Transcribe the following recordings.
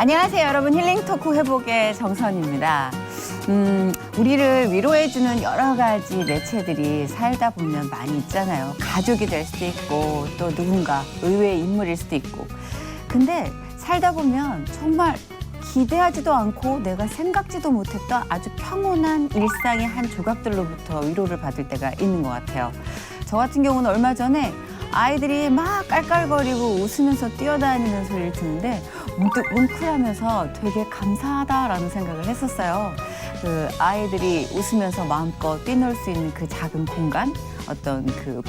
안녕하세요, 여러분. 힐링 토크 회복의 정선입니다. 우리를 위로해주는 여러 가지 매체들이 살다 보면 많이 있잖아요. 가족이 될 수도 있고 또 누군가 의외의 인물일 수도 있고. 근데 살다 보면 정말 기대하지도 않고 내가 생각지도 못했던 아주 평온한 일상의 한 조각들로부터 위로를 받을 때가 있는 것 같아요. 저 같은 경우는 얼마 전에 아이들이 막 깔깔거리고 웃으면서 뛰어다니는 소리를 듣는데 문득 뭉클하면서 되게 감사하다라는 생각을 했었어요. 그 아이들이 웃으면서 마음껏 뛰놀 수 있는 그 작은 공간, 어떤 그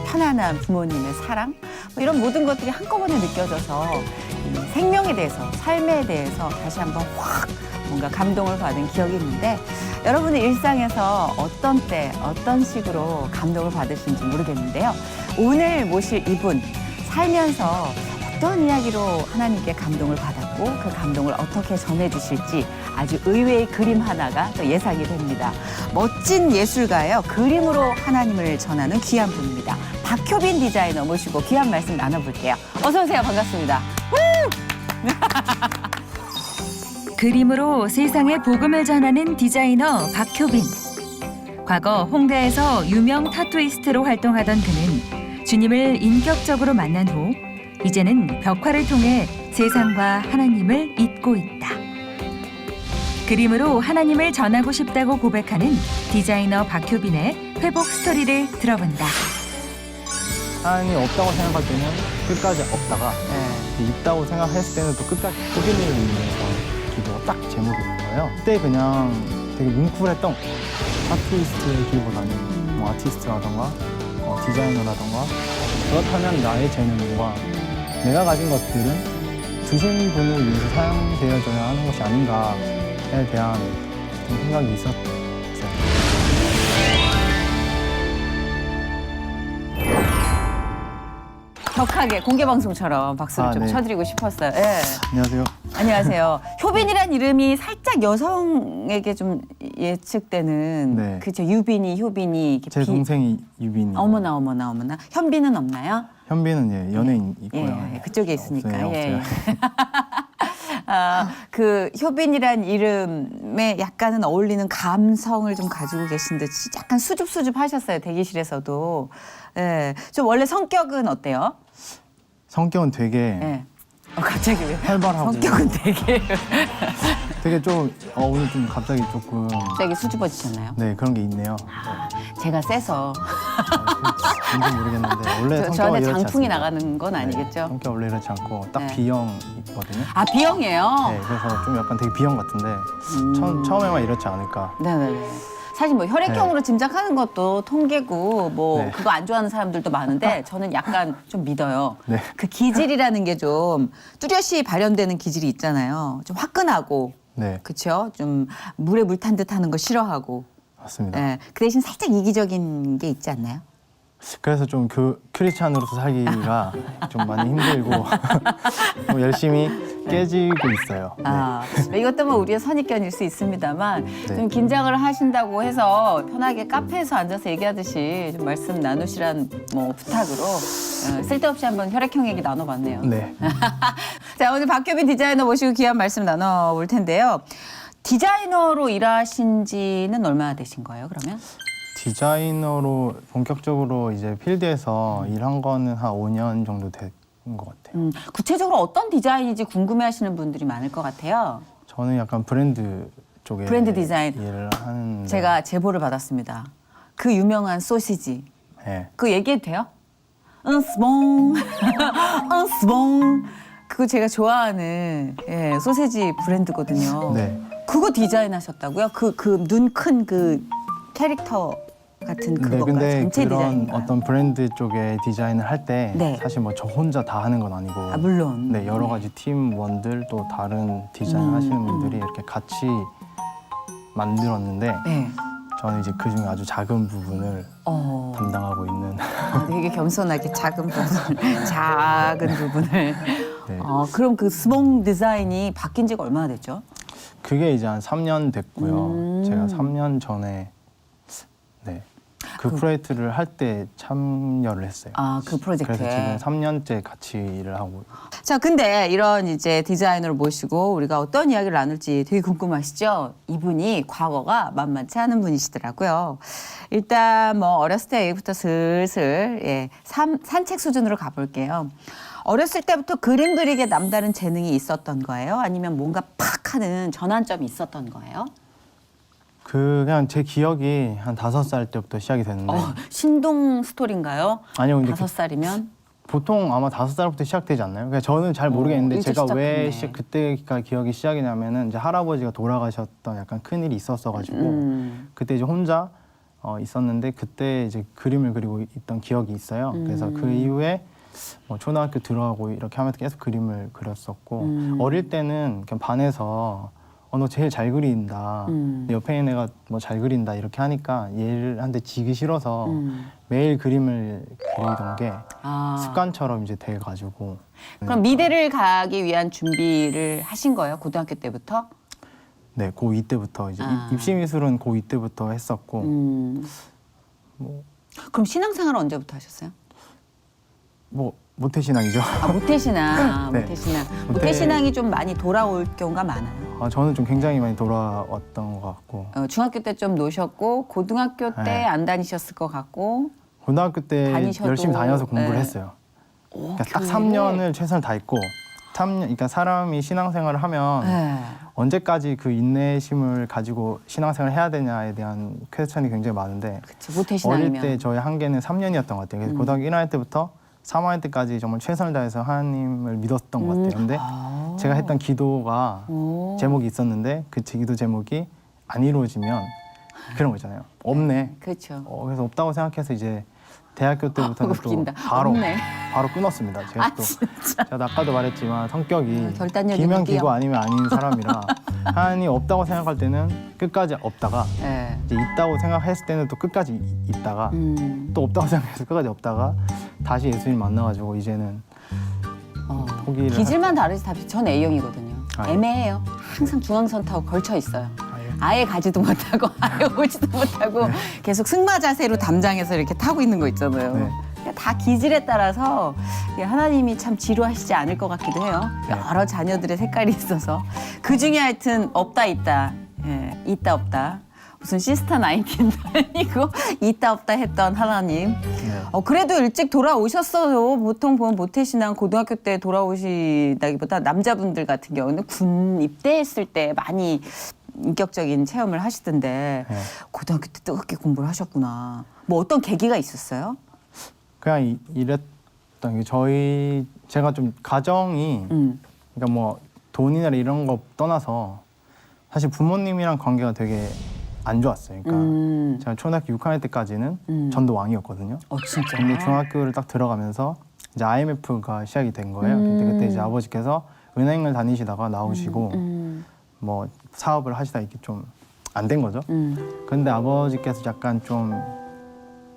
편안한 부모님의 사랑, 뭐 이런 모든 것들이 한꺼번에 느껴져서 이 생명에 대해서, 삶에 대해서 다시 한번 확 뭔가 감동을 받은 기억이 있는데, 여러분의 일상에서 어떤 때, 어떤 식으로 감동을 받으시는지 모르겠는데요. 오늘 모실 이분, 살면서 어떤 이야기로 하나님께 감동을 받았고 그 감동을 어떻게 전해주실지 아주 의외의 그림 하나가 또 예상이 됩니다. 멋진 예술가예요. 그림으로 하나님을 전하는 귀한 분입니다. 박효빈 디자이너 모시고 귀한 말씀 나눠볼게요. 어서 오세요. 반갑습니다. 그림으로 세상에 복음을 전하는 디자이너 박효빈. 과거 홍대에서 유명 타투이스트로 활동하던 그는 주님을 인격적으로 만난 후 이제는 벽화를 통해 세상과 하나님을 잇고 있다. 그림으로 하나님을 전하고 싶다고 고백하는 디자이너 박효빈의 회복 스토리를 들어본다. 하나님이 없다고 생각할 때는 끝까지 없다가 있다고 생각했을 때는 또 끝까지 효빈을 위해서 기도가 딱 제목이 있는 거예요. 그때 그냥 되게 뭉클했던 타투이스트의 길보다는 뭐 아티스트라던가 디자이너라던가 그렇다면 나의 재능과 내가 가진 것들은 주신 분을 위해서 사용되어져야 하는 것이 아닌가에 대한 좀 생각이 있었어요. 격하게 공개방송처럼 박수를 좀 네. 쳐드리고 싶었어요. 예. 안녕하세요. 안녕하세요. 효빈이란 이름이 살짝 여성에게 좀 예측되는 네. 그죠? 유빈이, 효빈이. 이렇게 제 동생이 유빈이. 어머나. 현빈은 없나요? 현빈은 연예인이고요. 예, 그쪽에 있으니까. 없어요. 예. 그 효빈이란 이름에 약간은 어울리는 감성을 좀 가지고 계신 듯 약간 수줍수줍 하셨어요. 대기실에서도. 예. 좀 원래 성격은 어때요? 성격은 되게 예. 갑자기 왜? 활발하고 성격은 되게 좀 오늘 좀 갑자기 조금 갑자기 수줍어지셨나요? 네 그런 게 있네요. 제가 세서 뭔지 모르겠는데 원래 성격은 저한테 이렇지 장풍이 않습니다. 나가는 건 네, 아니겠죠? 성격 원래 이렇지 않고 딱 네. B형이거든요. 아, B형이에요? 네, 그래서 좀 약간 되게 B형 같은데 처음에만 이렇지 않을까. 네네네. 사실 뭐 혈액형으로 짐작하는 것도 통계고 뭐 네. 그거 안 좋아하는 사람들도 많은데 저는 약간 좀 믿어요. 네. 그 기질이라는 게 좀 뚜렷이 발현되는 기질이 있잖아요. 좀 화끈하고 네, 그렇죠. 좀 물에 물 탄 듯하는 거 싫어하고. 맞습니다. 네. 그 대신 살짝 이기적인 게 있지 않나요? 그래서 좀 크리스찬으로서 살기가 좀 많이 힘들고 좀 열심히 깨지고 있어요. 네. 아, 이것도 뭐 우리의 선입견일 수 있습니다만 네. 좀 긴장을 하신다고 해서 편하게 카페에서 앉아서 얘기하듯이 좀 말씀 나누시란 뭐 부탁으로 쓸데없이 한번 혈액형 얘기 나눠봤네요. 네. 자, 오늘 박효빈 디자이너 모시고 귀한 말씀 나눠볼 텐데요. 디자이너로 일하신 지는 얼마나 되신 거예요, 그러면? 디자이너로 본격적으로 이제 필드에서 일한 거는 한 5년 정도 된 것 같아요. 구체적으로 어떤 디자인인지 궁금해하시는 분들이 많을 것 같아요. 저는 약간 브랜드 쪽에 브랜드 디자인. 일을 하는데 제가 제보를 받았습니다. 그 유명한 소시지. 네. 그거 얘기해도 돼요? 스봉, 스봉. 그거 제가 좋아하는 소세지 브랜드거든요. 네. 그거 디자인하셨다고요? 그 눈 큰 그 캐릭터 같은 그건가요? 근데 전체 그런 디자인인가요? 어떤 브랜드 쪽에 디자인을 할 때 네. 사실 뭐 저 혼자 다 하는 건 아니고 아, 물론. 네, 여러 가지 팀원들 또 다른 디자인 하시는 분들이 이렇게 같이 만들었는데 네. 저는 이제 그중에 아주 작은 부분을 담당하고 있는 되게 겸손하게 작은 부분을, 작은 부분을. 네. 그럼 그 스봉 디자인이 바뀐 지가 얼마나 됐죠? 그게 이제 한 3년 됐고요. 제가 3년 전에 네. 그 프로젝트를 할 때 참여를 했어요. 그 프로젝트에. 그래서 지금 3년째 같이 일을 하고. 자, 근데 이런 이제 디자이너를 모시고 우리가 어떤 이야기를 나눌지 되게 궁금하시죠? 이분이 과거가 만만치 않은 분이시더라고요. 일단 뭐 어렸을 때부터 슬슬 산책 수준으로 가볼게요. 어렸을 때부터 그림 그리기에 남다른 재능이 있었던 거예요? 아니면 뭔가 팍 하는 전환점이 있었던 거예요? 그냥 제 기억이 한 5살 때부터 시작이 됐는데. 신동 스토리인가요? 아니요, 근데 5살이면? 보통 아마 5살부터 시작되지 않나요? 그러니까 저는 잘 모르겠는데 일찍 제가 왜 시작했네. 그때가 기억이 시작이 나면은 이제 할아버지가 돌아가셨던 약간 큰 일이 있었어가지고 그때 이제 혼자 있었는데 그때 이제 그림을 그리고 있던 기억이 있어요. 그래서 그 이후에 뭐 초등학교 들어가고 이렇게 하면서 계속 그림을 그렸었고 어릴 때는 그냥 반에서 너 제일 잘 그린다. 옆에 있는 애가 뭐 잘 그린다 이렇게 하니까 얘한테 지기 싫어서 매일 그림을 그리던 게 습관처럼 이제 돼가지고. 그럼 미대를 가기 위한 준비를 하신 거예요? 고등학교 때부터? 네, 고2 때부터 이제 입시 미술은 고2 때부터 했었고. 뭐, 그럼 신앙생활은 언제부터 하셨어요? 뭐 모태신앙이죠. 모태신앙. 네. 모태신앙. 모태신앙이 좀 많이 돌아올 경우가 많아요. 저는 좀 굉장히 많이 돌아왔던 것 같고. 중학교 때 좀 노셨고 고등학교 때 네. 안 다니셨을 것 같고. 고등학교 때 다니셔도, 열심히 다녀서 공부를 네. 했어요. 그러니까 딱 교회를? 3년을 최선을 다했고 3년, 그러니까 사람이 신앙생활을 하면 네. 언제까지 그 인내심을 가지고 신앙생활을 해야 되냐에 대한 퀘스천이 굉장히 많은데 그치, 모태신앙이면. 어릴 때 저의 한계는 3년이었던 것 같아요. 그래서 고등학교 1학년 때부터 3학년 때까지 정말 최선을 다해서 하나님을 믿었던 것 같아요. 근데 제가 했던 기도가 제목이 있었는데 그 기도 제목이 안 이루어지면 그런 거 있잖아요. 없네. 그렇죠. 그래서 없다고 생각해서 이제 대학교 때부터는 또 웃긴다. 바로 없네. 끊었습니다. 제가 또 제가 아까도 말했지만 성격이 결단력이 기면 무디요. 기고 아니면 아닌 사람이라 하나님 없다고 생각할 때는 끝까지 없다가 네. 이제 있다고 생각했을 때는 또 끝까지 있다가 또 없다고 생각해서 끝까지 없다가 다시 예수님 만나가지고 이제는 포기를 기질만 다르지 다 전 A형이거든요. 아, 예. 애매해요. 항상 중앙선 타고 걸쳐 있어요. 예. 아예 가지도 못하고 아예 오지도 못하고 계속 승마 자세로 담장에서 이렇게 타고 있는 거 있잖아요. 네. 그러니까 다 기질에 따라서 하나님이 참 지루하시지 않을 것 같기도 해요. 네. 여러 자녀들의 색깔이 있어서 그 중에 하여튼 없다 있다, 있다 없다. 무슨 시스터 19도 아니고 있다 없다 했던 하나님. 네. 그래도 일찍 돌아오셨어요. 보통 보면 모태신앙 고등학교 때 돌아오시다기보다 남자분들 같은 경우는 군 입대했을 때 많이 인격적인 체험을 하시던데 네. 고등학교 때 뜨겁게 공부를 하셨구나. 뭐 어떤 계기가 있었어요? 그냥 이랬던 게 제가 좀 가정이 그러니까 뭐 돈이나 이런 거 떠나서 사실 부모님이랑 관계가 되게 안 좋았어요. 그러니까 제가 초등학교 6학년 때까지는 전도왕이었거든요. 진짜? 근데 중학교를 딱 들어가면서 이제 IMF가 시작이 된 거예요. 근데 그때 이제 아버지께서 은행을 다니시다가 나오시고 뭐 사업을 하시다 이렇게 좀 안 된 거죠. 근데 아버지께서 약간 좀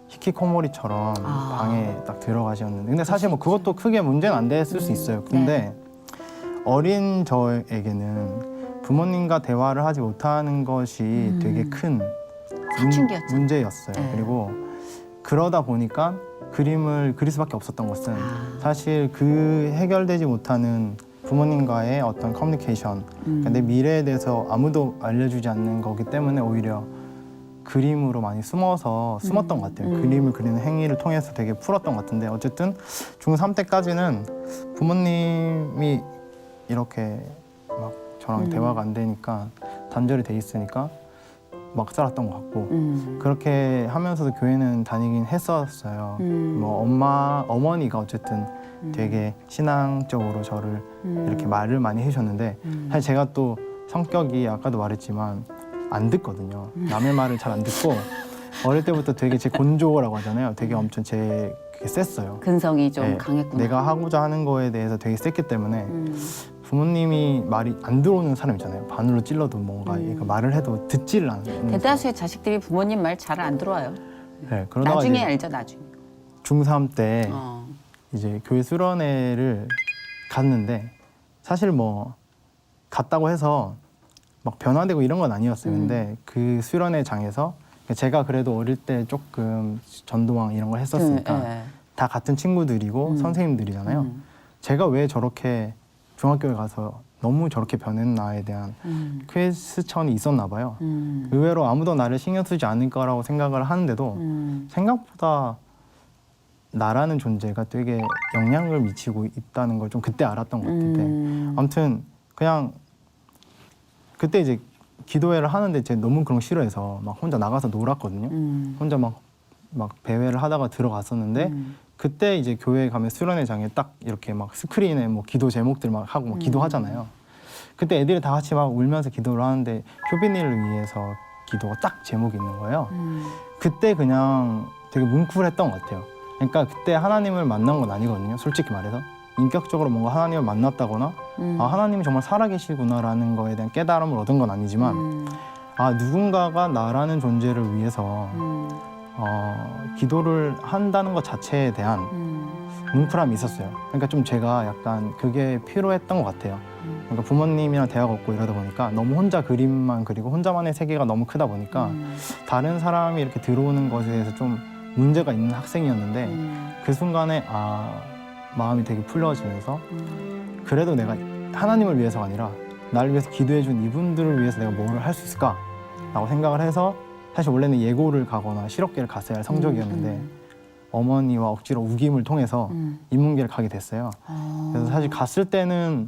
히키코모리처럼 방에 딱 들어가셨는데 근데 사실 뭐 그것도 크게 문제는 안 됐을 수 있어요. 근데 어린 저에게는 부모님과 대화를 하지 못하는 것이 되게 큰 사춘기였죠. 문제였어요. 네. 그리고 그러다 보니까 그림을 그릴 수밖에 없었던 것은 사실 그 해결되지 못하는 부모님과의 어떤 커뮤니케이션, 그러니까 내 미래에 대해서 아무도 알려주지 않는 거기 때문에 오히려 그림으로 많이 숨었던 것 같아요. 그림을 그리는 행위를 통해서 되게 풀었던 것 같은데 어쨌든 중3 때까지는 부모님이 이렇게 막 저랑 대화가 안 되니까 단절이 돼 있으니까 막 살았던 것 같고 그렇게 하면서도 교회는 다니긴 했었어요. 뭐 어머니가 어쨌든 되게 신앙적으로 저를 이렇게 말을 많이 해주셨는데 사실 제가 또 성격이 아까도 말했지만 안 듣거든요. 남의 말을 잘 안 듣고 어릴 때부터 되게 제 곤조라고 하잖아요. 되게 엄청 그게 셌어요. 근성이 좀 네, 강했구나. 내가 하고자 하는 거에 대해서 되게 셌기 때문에 부모님이 말이 안 들어오는 사람 있잖아요. 바늘로 찔러도 뭔가 그러니까 말을 해도 듣지를 않는. 대다수의 자식들이 부모님 말 잘 안 들어와요. 네, 그러다가 나중에 이제 알죠, 나중에. 중3 때 어. 이제 교회 수련회를 갔는데 사실 뭐 갔다고 해서 막 변화되고 이런 건 아니었어요. 근데 그 수련회 장에서 제가 그래도 어릴 때 조금 전도왕 이런 걸 했었으니까 예. 다 같은 친구들이고 선생님들이잖아요. 제가 왜 저렇게 중학교에 가서 너무 저렇게 변했나에 대한 퀘스천이 있었나 봐요. 의외로 아무도 나를 신경 쓰지 않을 거라고 생각을 하는데도 생각보다 나라는 존재가 되게 영향을 미치고 있다는 걸 좀 그때 알았던 것 같은데 아무튼 그냥 그때 이제 기도회를 하는데 제가 너무 그런 거 싫어해서 막 혼자 나가서 놀았거든요. 혼자 막 배회를 하다가 들어갔었는데 그때 이제 교회에 가면 수련회장에 딱 이렇게 막 스크린에 뭐 기도 제목들 막 하고 막 기도하잖아요. 그때 애들이 다 같이 막 울면서 기도를 하는데 효빈이를 위해서 기도가 딱 제목이 있는 거예요. 그때 그냥 되게 뭉클했던 것 같아요. 그러니까 그때 하나님을 만난 건 아니거든요. 솔직히 말해서. 인격적으로 뭔가 하나님을 만났다거나 아, 하나님이 정말 살아계시구나라는 거에 대한 깨달음을 얻은 건 아니지만 아, 누군가가 나라는 존재를 위해서 기도를 한다는 것 자체에 대한 뭉클함이 있었어요. 그러니까 좀 제가 약간 그게 필요했던 것 같아요. 그러니까 부모님이랑 대화가 없고 이러다 보니까 너무 혼자 그림만 그리고 혼자만의 세계가 너무 크다 보니까 다른 사람이 이렇게 들어오는 것에 대해서 좀 문제가 있는 학생이었는데 그 순간에 아, 마음이 되게 풀려지면서 그래도 내가 하나님을 위해서가 아니라 나를 위해서 기도해 준 이분들을 위해서 내가 뭐를 할 수 있을까라고 생각을 해서 사실 원래는 예고를 가거나 실업계를 갔어야 할 성적이었는데 어머니와 억지로 우김을 통해서 인문계를 가게 됐어요. 그래서 사실 갔을 때는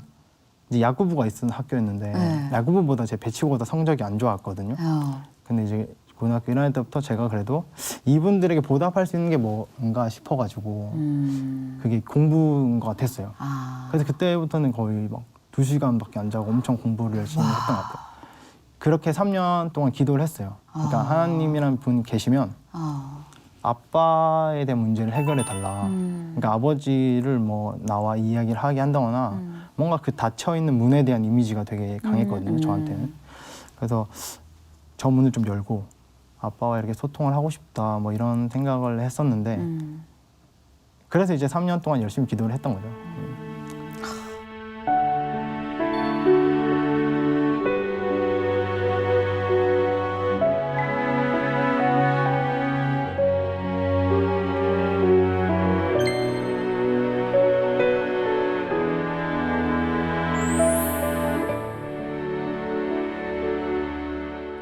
이제 야구부가 있는 학교였는데 네. 야구부보다 제 배치고보다 성적이 안 좋았거든요. 근데 이제 고등학교 1학년 때부터 제가 그래도 이분들에게 보답할 수 있는 게 뭔가 싶어가지고 그게 공부인 것 같았어요. 그래서 그때부터는 거의 막 2시간밖에 안 자고 엄청 공부를 열심히 했던 것 같아요. 그렇게 3년 동안 기도를 했어요. 그러니까 하나님이라는 분이 계시면 아빠에 대한 문제를 해결해 달라. 그러니까 아버지를 뭐 나와 이야기를 하게 한다거나 뭔가 그 닫혀 있는 문에 대한 이미지가 되게 강했거든요. 저한테는. 그래서 저 문을 좀 열고 아빠와 이렇게 소통을 하고 싶다 뭐 이런 생각을 했었는데 그래서 이제 3년 동안 열심히 기도를 했던 거죠.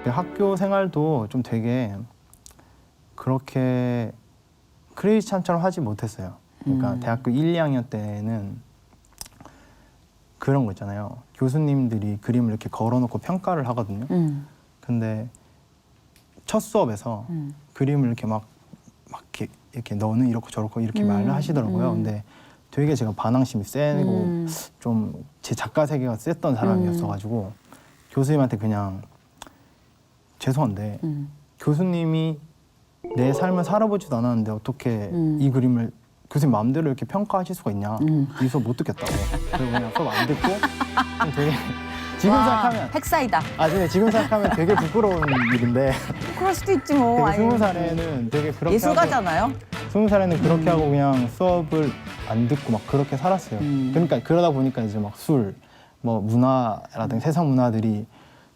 학교 생활도 좀 되게 그렇게 크리스찬처럼 하지 못했어요. 그러니까 대학교 1, 2학년 때는 그런 거 있잖아요. 교수님들이 그림을 이렇게 걸어놓고 평가를 하거든요. 근데 첫 수업에서 그림을 이렇게 막 이렇게 너는 이렇고 저렇고 이렇게 말을 하시더라고요. 근데 되게 제가 반항심이 세고 좀 제 작가 세계가 셌던 사람이었어가지고 교수님한테 그냥 죄송한데 교수님이 내 삶을 살아보지도 않았는데 어떻게 이 그림을 교수님 마음대로 이렇게 평가하실 수가 있냐. 이 수업 못 듣겠다고. 그리고 그냥 수업 안 듣고 좀 되게 지금 생각하면 핵사이다. 근데 지금 생각하면 되게 부끄러운 일인데 그럴 수도 있지 뭐. 되게 20살에는 되게 그렇게 예술가잖아요. 20살에는 그렇게 하고 그냥 수업을 안 듣고 막 그렇게 살았어요. 그러니까 그러다 보니까 이제 막 술, 뭐 문화라든지 세상 문화들이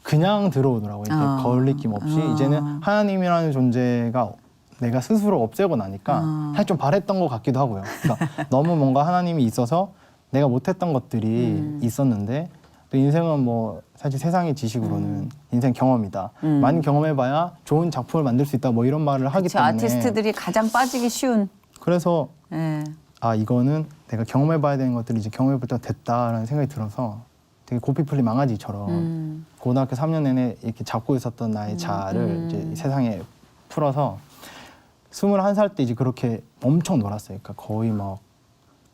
그냥 들어오더라고요. 이렇게 걸리낌 없이 이제는 하나님이라는 존재가 내가 스스로 없애고 나니까 사실 좀 바랬던 것 같기도 하고요. 그러니까 너무 뭔가 하나님이 있어서 내가 못했던 것들이 있었는데 또 인생은 뭐 사실 세상의 지식으로는 인생 경험이다. 많이 경험해봐야 좋은 작품을 만들 수 있다. 뭐 이런 말을 하기 그쵸, 때문에 아티스트들이 가장 빠지기 쉬운. 그래서 예. 아 이거는 내가 경험해봐야 되는 것들이 이제 경험해볼 때가 됐다라는 생각이 들어서 되게 고삐 풀린 망아지처럼 고등학교 3년 내내 이렇게 잡고 있었던 나의 자아를 이제 세상에 풀어서 21살 때 이제 그렇게 엄청 놀았어요. 그러니까 거의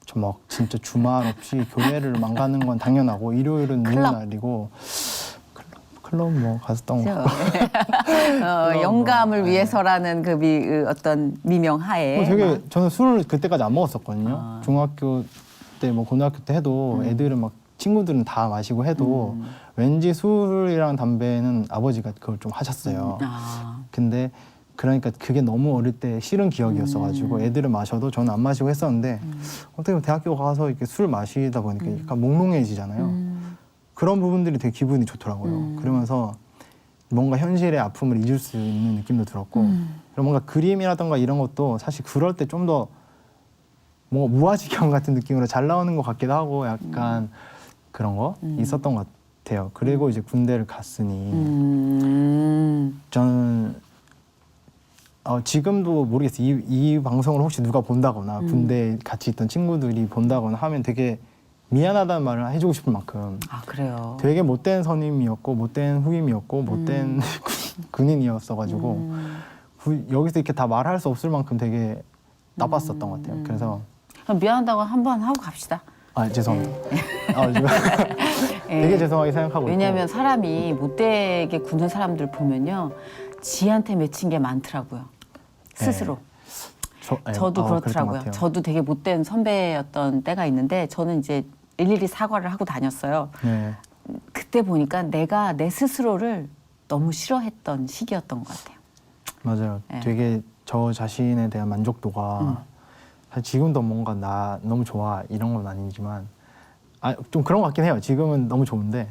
저 막 진짜 주말 없이 교회를 막 가는 건 당연하고 일요일은 노는 날이고 클럽 뭐 갔었던 거 같고 영감을 위해서라는 그 어떤 미명하에. 되게 저는 술을 그때까지 안 먹었었거든요. 중학교 때 뭐 고등학교 때 해도 애들은 막 친구들은 다 마시고 해도 왠지 술이랑 담배는 아버지가 그걸 좀 하셨어요. 근데 그러니까 그게 너무 어릴 때 싫은 기억이었어가지고 애들은 마셔도 저는 안 마시고 했었는데 어떻게 보면 대학교 가서 이렇게 술 마시다 보니까 약간 몽롱해지잖아요. 그런 부분들이 되게 기분이 좋더라고요. 그러면서 뭔가 현실의 아픔을 잊을 수 있는 느낌도 들었고 그리고 뭔가 그림이라던가 이런 것도 사실 그럴 때 좀 더 뭔가 무아지경 같은 느낌으로 잘 나오는 것 같기도 하고 약간 그런 거 있었던 것 같아요. 그리고 이제 군대를 갔으니 저는 지금도 모르겠어요. 이 방송을 혹시 누가 본다거나 군대에 같이 있던 친구들이 본다거나 하면 되게 미안하다는 말을 해주고 싶을 만큼 아 그래요. 되게 못된 선임이었고 못된 후임이었고 못된 군인이었어가지고 여기서 이렇게 다 말할 수 없을 만큼 되게 나빴었던 것 같아요. 그래서 그럼 미안하다고 한번 하고 갑시다. 죄송합니다. 지금 되게 죄송하게 생각하고 왜냐하면 사람이 못되게 구는 사람들 보면요, 지한테 맺힌 게 많더라고요. 스스로. 저도 그랬던 것 그렇더라고요. 같아요. 저도 되게 못된 선배였던 때가 있는데 저는 이제 일일이 사과를 하고 다녔어요. 네. 그때 보니까 내가 내 스스로를 너무 싫어했던 시기였던 것 같아요. 맞아요. 네. 되게 저 자신에 대한 만족도가 사실 지금도 뭔가 나 너무 좋아 이런 건 아니지만 좀 그런 것 같긴 해요. 지금은 너무 좋은데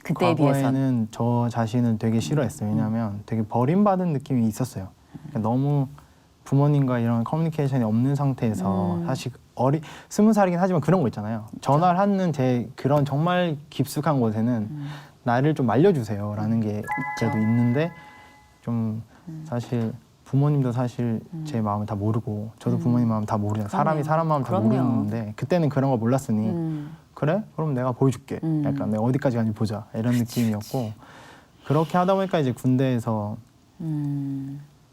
그때에 비해서. 과거에는 저 자신은 되게 싫어했어요. 왜냐하면 되게 버림받은 느낌이 있었어요. 그러니까 너무 부모님과 이런 커뮤니케이션이 없는 상태에서 사실 20살이긴 하지만 그런 거 있잖아요. 전화를 하는 제 그런 정말 깊숙한 곳에는 나를 좀 말려주세요라는 게 그래도 있는데 좀 사실 부모님도 사실 제 마음을 다 모르고 저도 부모님 마음 다 모르잖아요. 사람이 사람 마음 다 그럼요. 모르는데 그때는 그런 걸 몰랐으니 그래? 그럼 내가 보여줄게. 약간 내가 어디까지 가는지 보자. 이런 느낌이었고 그렇게 하다 보니까 이제 군대에서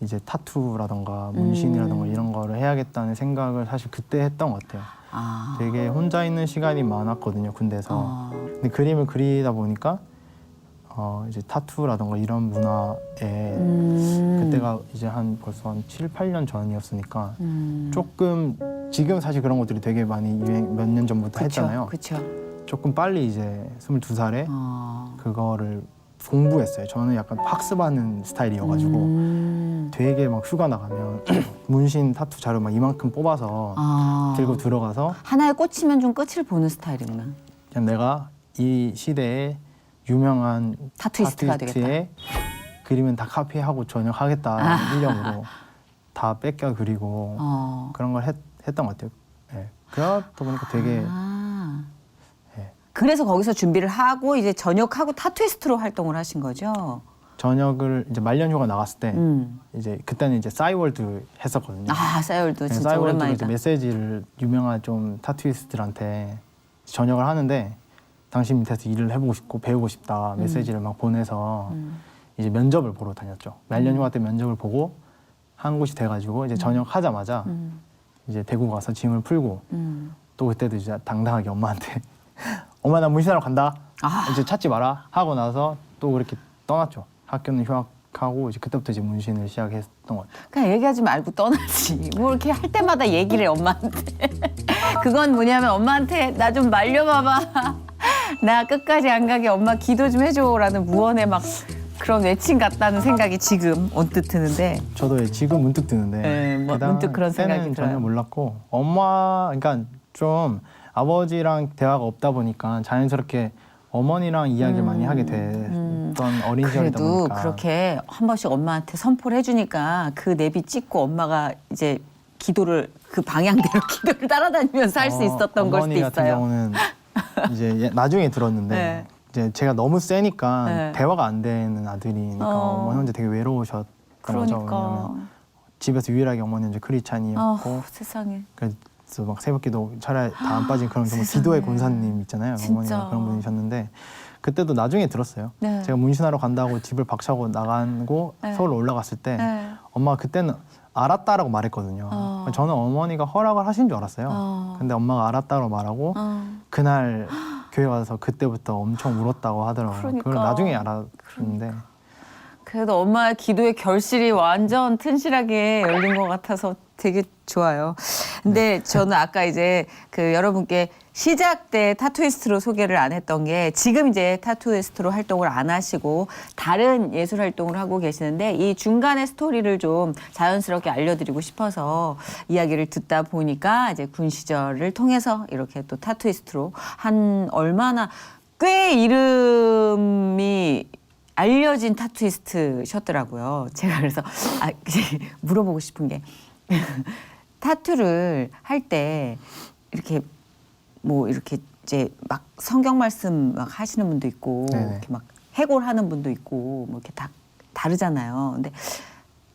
이제 타투라던가 문신이라던가 이런 거를 해야겠다는 생각을 사실 그때 했던 것 같아요. 되게 혼자 있는 시간이 많았거든요, 군대에서. 근데 그림을 그리다 보니까 이제 타투라던가 이런 문화에 그때가 이제 벌써 한 7, 8년 전이었으니까 조금 지금 사실 그런 것들이 되게 많이 유행 몇 년 전부터 했잖아요. 그렇죠. 조금 빨리 이제 22살에 그거를 공부했어요. 저는 약간 학습하는 스타일이어가지고 되게 막 휴가 나가면 문신 타투 자료 막 이만큼 뽑아서 들고 들어가서 하나에 꽂히면 좀 끝을 보는 스타일이구나. 그냥 내가 이 시대에 유명한 타투이스트가 타투이스트의 그림은 다 카피하고 전역하겠다 일념으로 다 뺏겨 그리고 그런 걸 했던 것 같아요. 네. 그러다 보니까 되게 그래서 거기서 준비를 하고 이제 전역하고 타투이스트로 활동을 하신 거죠? 전역을 이제 말년휴가 나갔을 때 이제 그때는 이제 싸이월드 했었거든요. 싸이월드 진짜 싸이월드로 오랜만이다. 이제 메시지를 유명한 좀 타투이스트들한테 전역을 하는데 당신 밑에서 일을 해보고 싶고 배우고 싶다 메시지를 막 보내서 이제 면접을 보러 다녔죠. 말년휴가 때 면접을 보고 한 곳이 돼가지고 이제 전역하자마자 이제 대구 가서 짐을 풀고 또 그때도 이제 당당하게 엄마한테 엄마 나 문신하러 간다. 이제 찾지 마라 하고 나서 또 그렇게 떠났죠. 학교는 휴학하고 이제 그때부터 이제 문신을 시작했던 것 같아요. 그냥 얘기하지 말고 떠나지. 뭐 이렇게 할 때마다 얘기를 해, 엄마한테. 그건 뭐냐면 엄마한테 나 좀 말려봐봐. 나 끝까지 안 가게 엄마 기도 좀 해줘라는 무언의 막 그런 외침 같다는 생각이 지금 언뜻 드는데. 저도 지금 문득 드는데 네, 뭐 그다음 문득 그런 생각이 그때는 들어요. 전혀 몰랐고 그러니까 좀 아버지랑 대화가 없다 보니까 자연스럽게 어머니랑 이야기를 많이 하게 됐던 어린 시절이다 그래도 보니까 그렇게 한 번씩 엄마한테 선포를 해주니까 그 내비 찍고 엄마가 이제 기도를 그 방향대로 기도를 따라다니면서 할 수 있었던 걸 수도 어머니 같은 있어요. 경우는 이제 나중에 들었는데 네. 이제 제가 너무 세니까 네. 대화가 안 되는 아들이니까 어머니 혼자 되게 외로우셨던 거죠. 왜냐면 그러니까. 집에서 유일하게 어머니 이제 크리스찬이었고 세상에. 그래서 막 새벽기도 차라리 다 안 빠진 그런 정말 기도의 권사님 있잖아요. 진짜. 어머니가 그런 분이셨는데 그때도 나중에 들었어요. 네. 제가 문신하러 간다고 집을 박차고 나가고 네. 서울 올라갔을 때 네. 엄마가 그때는 알았다라고 말했거든요. 저는 어머니가 허락을 하신 줄 알았어요. 근데 엄마가 알았다고 말하고 그날 교회 와서 그때부터 엄청 울었다고 하더라고요. 그러니까. 그걸 나중에 알았는데 그래도 엄마의 기도의 결실이 완전 튼실하게 열린 것 같아서 되게 좋아요. 근데 저는 아까 이제 그 여러분께 시작 때 타투이스트로 소개를 안 했던 게 지금 이제 타투이스트로 활동을 안 하시고 다른 예술 활동을 하고 계시는데 이 중간의 스토리를 좀 자연스럽게 알려드리고 싶어서 이야기를 듣다 보니까 이제 군 시절을 통해서 이렇게 또 타투이스트로 한 얼마나 꽤 이름이 알려진 타투이스트셨더라고요. 제가 그래서 물어보고 싶은 게 타투를 할 때 이렇게 뭐 이렇게 이제 막 성경 말씀 막 하시는 분도 있고 네네. 이렇게 막 해골하는 분도 있고 뭐 이렇게 다 다르잖아요. 근데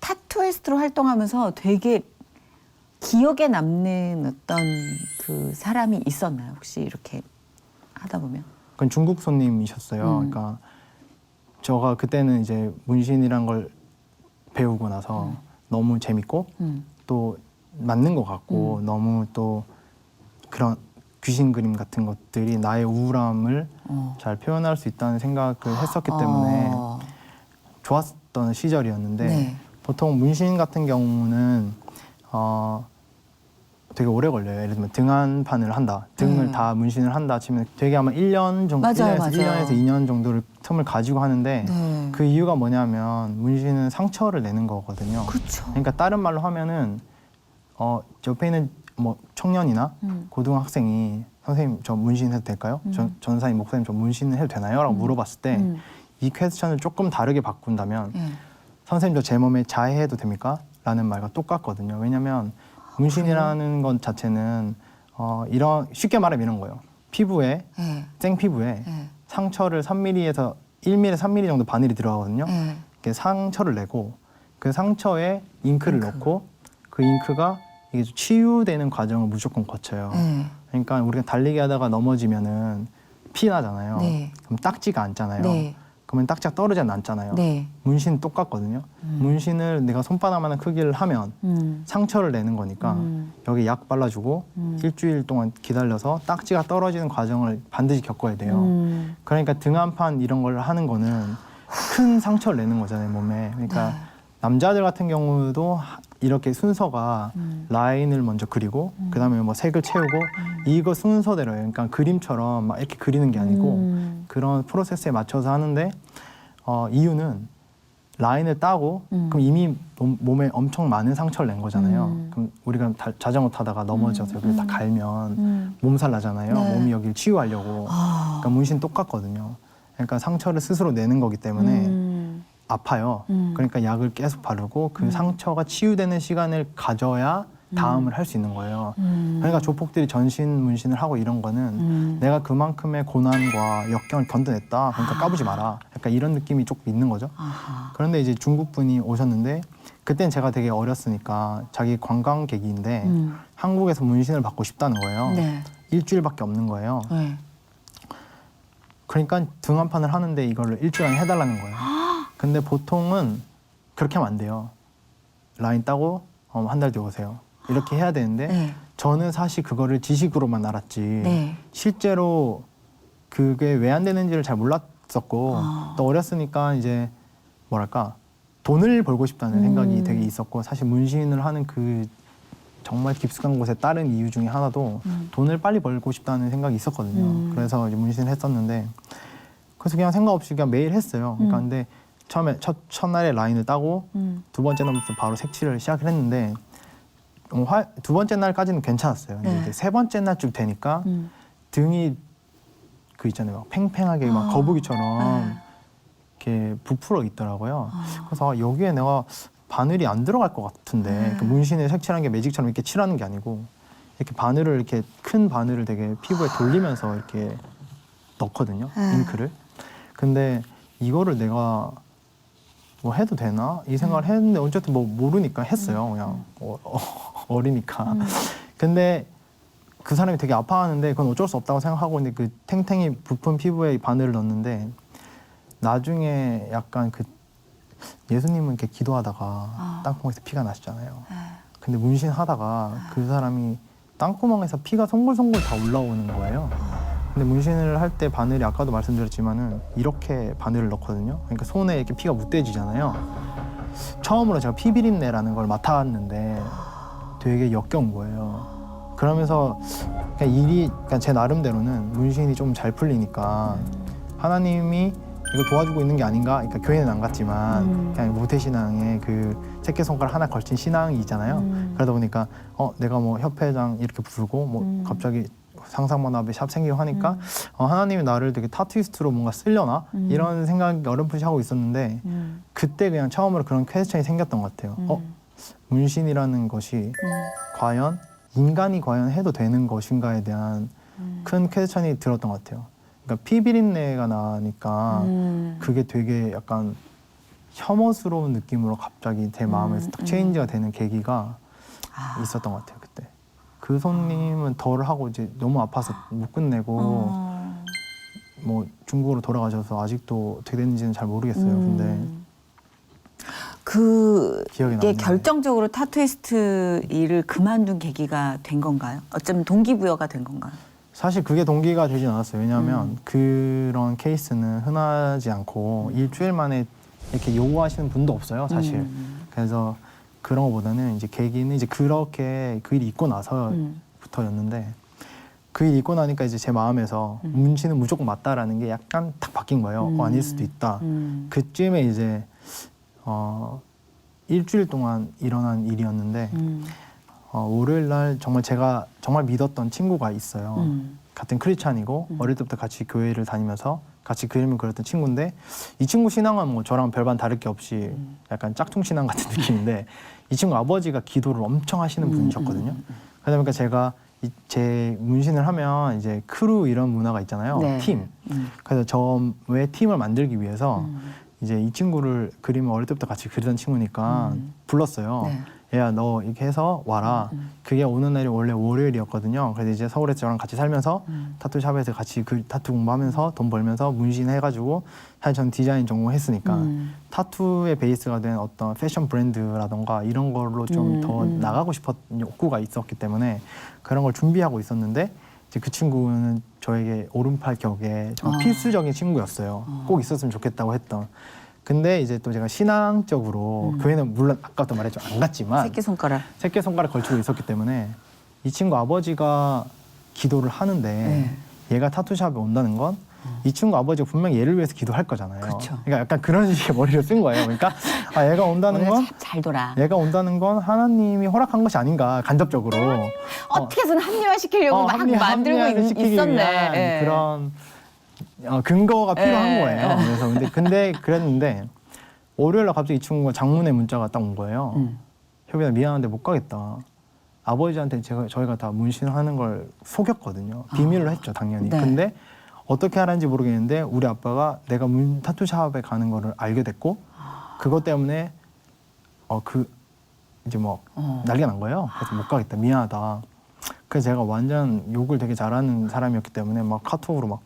타투이스트로 활동하면서 되게 기억에 남는 어떤 그 사람이 있었나요? 혹시 이렇게 하다 보면? 그건 중국 손님이셨어요. 그러니까 제가 그때는 이제 문신이란 걸 배우고 나서 너무 재밌고 또 맞는 것 같고 너무 또 그런 귀신 그림 같은 것들이 나의 우울함을 잘 표현할 수 있다는 생각을 했었기 때문에 좋았던 시절이었는데 네. 보통 문신 같은 경우는 되게 오래 걸려요. 예를 들면 등한판을 한다. 등을 다 문신을 한다 치면 되게 아마 1년 정도, 맞아요, 1년에서 2년 정도를 틈을 가지고 하는데 네. 그 이유가 뭐냐면 문신은 상처를 내는 거거든요. 그렇죠. 그러니까 다른 말로 하면은 옆에 있는 뭐 청년이나 고등학생이 선생님 저 문신 해도 될까요? 전사님 목사님 저 문신 해도 되나요? 라고 물어봤을 때 이 퀘스천을 조금 다르게 바꾼다면 선생님 저 제 몸에 자해해도 됩니까? 라는 말과 똑같거든요. 왜냐하면 문신이라는 것 자체는 이런 쉽게 말하면 이런 거예요. 피부에 네. 생피부에 네. 상처를 3mm에서 1mm, 3mm 정도 바늘이 들어가거든요. 네. 이렇게 상처를 내고 그 상처에 잉크를 넣고 그 잉크가 이게 치유되는 과정을 무조건 거쳐요. 네. 그러니까 우리가 달리기 하다가 넘어지면은 피 나잖아요. 네. 그럼 딱지가 않잖아요. 네. 그러면 딱지가 떨어지지 않잖아요. 네. 문신 똑같거든요. 문신을 내가 손바닥만한 크기를 하면 상처를 내는 거니까 여기 약 발라주고 일주일 동안 기다려서 딱지가 떨어지는 과정을 반드시 겪어야 돼요. 그러니까 등한판 이런 걸 하는 거는 큰 상처를 내는 거잖아요, 몸에. 그러니까 남자들 같은 경우도 이렇게 순서가 라인을 먼저 그리고 그다음에 뭐 색을 채우고 이거 순서대로예요. 그러니까 그림처럼 막 이렇게 그리는 게 아니고 그런 프로세스에 맞춰서 하는데 이유는 라인을 따고 그럼 이미 몸에 엄청 많은 상처를 낸 거잖아요. 그럼 우리가 자전거 타다가 넘어져서 여기를 다 갈면 몸살 나잖아요. 네. 몸이 여기를 치유하려고. 그러니까 문신 똑같거든요. 그러니까 상처를 스스로 내는 거기 때문에 아파요. 그러니까 약을 계속 바르고 그 상처가 치유되는 시간을 가져야 다음을 할 수 있는 거예요. 그러니까 조폭들이 전신 문신을 하고 이런 거는 내가 그만큼의 고난과 역경을 견뎌냈다. 그러니까 까부지 마라. 약간 이런 느낌이 조금 있는 거죠. 아하. 그런데 이제 중국 분이 오셨는데 그때는 제가 되게 어렸으니까 자기 관광객인데 한국에서 문신을 받고 싶다는 거예요. 네. 일주일밖에 없는 거예요. 네. 그러니까 등한판을 하는데 이걸 일주일 안에 해달라는 거예요. 근데 보통은 그렇게 하면 안 돼요. 라인 따고 한 달 뒤에 오세요. 이렇게 해야 되는데 네. 저는 사실 그거를 지식으로만 알았지 네. 실제로 그게 왜 안 되는지를 잘 몰랐었고 또 어렸으니까 이제 뭐랄까 돈을 벌고 싶다는 생각이 되게 있었고 사실 문신을 하는 그 정말 깊숙한 곳에 다른 이유 중에 하나도 돈을 빨리 벌고 싶다는 생각이 있었거든요. 그래서 이제 문신을 했었는데 그래서 그냥 생각 없이 그냥 매일 했어요. 그러니까 근데 처음에 첫날에 라인을 따고 두 번째 날부터 바로 색칠을 시작을 했는데 두 번째 날까지는 괜찮았어요. 근데 네. 이제 세 번째 날쯤 되니까 등이 그 있잖아요. 막 팽팽하게 막 거북이처럼 이렇게 부풀어 있더라고요. 그래서 여기에 내가 바늘이 안 들어갈 것 같은데 그 문신에 색칠한 게 매직처럼 이렇게 칠하는 게 아니고 이렇게 바늘을 이렇게 큰 바늘을 되게 피부에 돌리면서 이렇게 넣거든요. 잉크를. 근데 이거를 내가 뭐 해도 되나? 이 생각을 했는데 어쨌든 뭐 모르니까 했어요. 그냥 어리니까. 근데 그 사람이 되게 아파하는데 그건 어쩔 수 없다고 생각하고 근데 그 탱탱이 부푼 피부에 이 바늘을 넣었는데 나중에 약간 그 예수님은 이렇게 기도하다가 땅구멍에서 피가 나시잖아요. 근데 문신 하다가 그 사람이 땅구멍에서 피가 송골송골 다 올라오는 거예요. 근데 문신을 할 때 바늘이 아까도 말씀드렸지만은 이렇게 바늘을 넣거든요. 그러니까 손에 이렇게 피가 묻대지잖아요. 처음으로 제가 피비린내라는 걸 맡아봤는데 되게 역겨운 거예요. 그러면서 그냥 제 나름대로는 문신이 좀 잘 풀리니까 하나님이 이거 도와주고 있는 게 아닌가? 그러니까 교회는 안 갔지만 그냥 모태신앙에 그 새끼손가락 하나 걸친 신앙이 있잖아요. 그러다 보니까 내가 뭐 협회장 이렇게 부르고 뭐 갑자기 상상만 앞에 샵 생기고 하니까 하나님이 나를 되게 타투이스트로 뭔가 쓰려나 이런 생각이 어렴풋이 하고 있었는데 그때 그냥 처음으로 그런 퀘스천이 생겼던 것 같아요. 문신이라는 것이 과연 인간이 과연 해도 되는 것인가에 대한 큰 퀘스천이 들었던 것 같아요. 그러니까 피비린내가 나니까 그게 되게 약간 혐오스러운 느낌으로 갑자기 제 마음에서 딱 체인지가 되는 계기가 있었던 것 같아요. 그때 그 손님은 덜 하고 이제 너무 아파서 못 끝내고 뭐 중국으로 돌아가셔서 아직도 어떻게 됐는지는 잘 모르겠어요. 근데 기억이 그게 나네요. 결정적으로 타투이스트 일을 그만둔 계기가 된 건가요? 어쩌면 동기부여가 된 건가요? 사실 그게 동기가 되진 않았어요. 왜냐하면 그런 케이스는 흔하지 않고 일주일 만에 이렇게 요구하시는 분도 없어요, 사실. 그래서 그런 것보다는 이제 계기는 이제 그렇게 그 일이 있고 나서부터였는데 그 일이 있고 나니까 이제 제 마음에서 문신은 무조건 맞다라는 게 약간 탁 바뀐 거예요. 아닐 수도 있다. 그쯤에 이제 일주일 동안 일어난 일이었는데 월요일 날 정말 제가 정말 믿었던 친구가 있어요. 같은 크리스찬이고 어릴 때부터 같이 교회를 다니면서 같이 그림을 그렸던 친구인데 이 친구 신앙은 뭐 저랑 별반 다를 게 없이 약간 짝퉁 신앙 같은 느낌인데 이 친구 아버지가 기도를 엄청 하시는 분이셨거든요. 그러다 보니까 제가 제 문신을 하면 이제 크루 이런 문화가 있잖아요. 네. 팀. 그래서 저의 팀을 만들기 위해서 이제 이 친구를 그림을 어릴 때부터 같이 그리던 친구니까 불렀어요. 네. 얘야 너 이렇게 해서 와라. 그게 오는 날이 원래 월요일이었거든요. 그래서 이제 서울에서 저랑 같이 살면서 타투샵에서 같이 그 타투 공부하면서 돈 벌면서 문신 해가지고 사실 전 디자인 전공했으니까 타투의 베이스가 된 어떤 패션 브랜드라던가 이런 걸로 좀 더 나가고 싶었던 욕구가 있었기 때문에 그런 걸 준비하고 있었는데 이제 그 친구는 저에게 오른팔 격에 정말 필수적인 친구였어요. 꼭 있었으면 좋겠다고 했던. 근데 이제 또 제가 신앙적으로 교회는 물론 아까도 말했죠 안 갔지만 새끼손가락 걸치고 있었기 때문에 이 친구 아버지가 기도를 하는데 얘가 타투샵에 온다는 건 이 친구 아버지가 분명히 얘를 위해서 기도할 거잖아요. 그렇죠. 그러니까 약간 그런 식의 머리를 쓴 거예요. 그러니까 얘가 온다는 건 잘 돌아. 얘가 온다는 건 하나님이 허락한 것이 아닌가 간접적으로 어떻게든 합리화시키려고 막 만들고 합리화시키기 있었네. 위한 예. 그런 근거가 필요한 예. 거예요. 그래서 근데 그랬는데 월요일 날 갑자기 이 친구가 장문의 문자가 딱 온 거예요. 효빈아 미안한데 못 가겠다. 아버지한테 저희가 다 문신하는 걸 속였거든요. 비밀로 했죠 당연히. 네. 근데 어떻게 하는지 모르겠는데 우리 아빠가 내가 타투샵에 가는 거를 알게 됐고 그것 때문에 이제 뭐 난리가 난 거예요. 그래서 못 가겠다 미안하다. 그래서 제가 완전 욕을 되게 잘하는 사람이었기 때문에 막 카톡으로